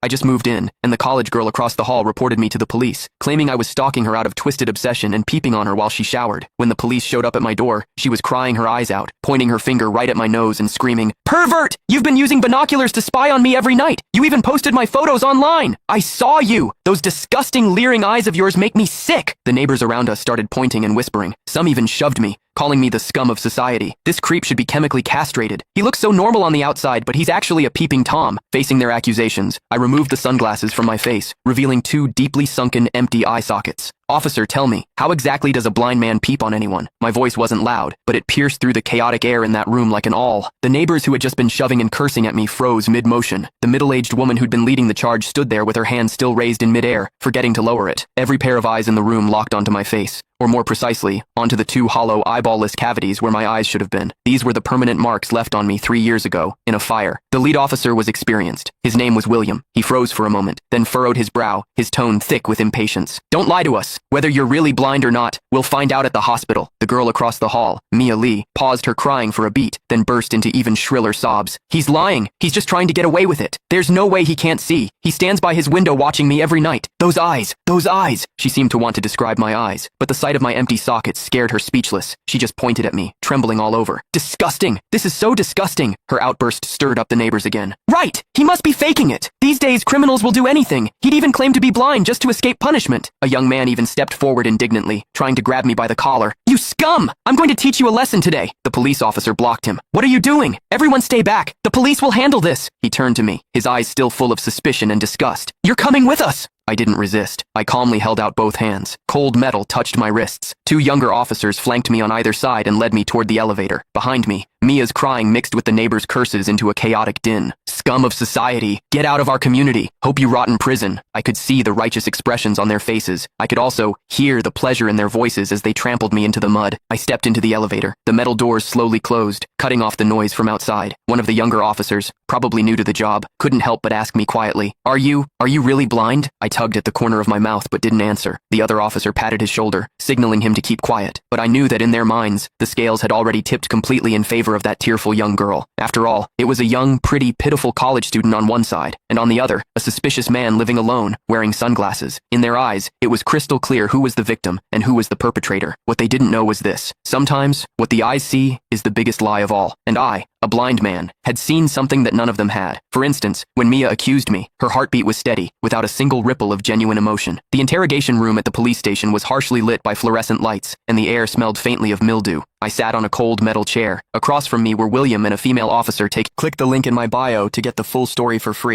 I just moved in, and the college girl across the hall reported me to the police, claiming I was stalking her out of twisted obsession and peeping on her while she showered. When the police showed up at my door, she was crying her eyes out, pointing her finger right at my nose and screaming, "Pervert! You've been using binoculars to spy on me every night! You even posted my photos online! I saw you! Those disgusting leering eyes of yours make me sick!" The neighbors around us started pointing and whispering. Some even shoved me, calling me the scum of society. This creep should be chemically castrated. He looks so normal on the outside, but he's actually a peeping Tom. Facing their accusations, I removed the sunglasses from my face, revealing two deeply sunken, empty eye sockets. "Officer, tell me, how exactly does a blind man peep on anyone?" My voice wasn't loud, but it pierced through the chaotic air in that room like an awl. The neighbors who had just been shoving and cursing at me froze mid-motion. The middle-aged woman who'd been leading the charge stood there with her hand still raised in mid-air, forgetting to lower it. Every pair of eyes in the room locked onto my face, or more precisely, onto the two hollow, eyeball-less cavities where my eyes should have been. These were the permanent marks left on me 3 years ago, in a fire. The lead officer was experienced. His name was William. He froze for a moment, then furrowed his brow, his tone thick with impatience. "Don't lie to us. Whether you're really blind or not, we'll find out at the hospital." The girl across the hall, Mia Lee, paused her crying for a beat, then burst into even shriller sobs. "He's lying. He's just trying to get away with it. There's no way he can't see. He stands by his window watching me every night. Those eyes, those eyes." She seemed to want to describe my eyes, but the sight of my empty sockets scared her speechless. She just pointed at me, trembling all over. "Disgusting! This is so disgusting!" Her outburst stirred up the neighbors again. "Right! He must be faking it! These days criminals will do anything. He'd even claim to be blind just to escape punishment." A young man even stepped forward indignantly, trying to grab me by the collar. "You scum! I'm going to teach you a lesson today." The police officer blocked him. "What are you doing? Everyone stay back. The police will handle this." He turned to me, his eyes still full of suspicion and disgust. "You're coming with us." I didn't resist. I calmly held out both hands. Cold metal touched my wrists. Two younger officers flanked me on either side and led me toward the elevator. Behind me, Mia's crying mixed with the neighbors' curses into a chaotic din. "Scum of society! Get out of our community! Hope you rot in prison!" I could see the righteous expressions on their faces. I could also hear the pleasure in their voices as they trampled me into the mud. I stepped into the elevator. The metal doors slowly closed, cutting off the noise from outside. One of the younger officers, probably new to the job, couldn't help but ask me quietly, Are you really blind?" I tugged at the corner of my mouth but didn't answer. The other officer patted his shoulder, signaling him to keep quiet. But I knew that in their minds, the scales had already tipped completely in favor of that tearful young girl. After all, it was a young, pretty, pitiful college student on one side, and on the other, a suspicious man living alone, wearing sunglasses. In their eyes, it was crystal clear who was the victim and who was the perpetrator. What they didn't know was this: sometimes, what the eyes see is the biggest lie of all. And I, a blind man, had seen something that none of them had. For instance, when Mia accused me, her heartbeat was steady, without a single ripple of genuine emotion. The interrogation room at the police station was harshly lit by fluorescent lights, and the air smelled faintly of mildew. I sat on a cold metal chair. Across from me were William and a female officer. Click the link in my bio to get the full story for free.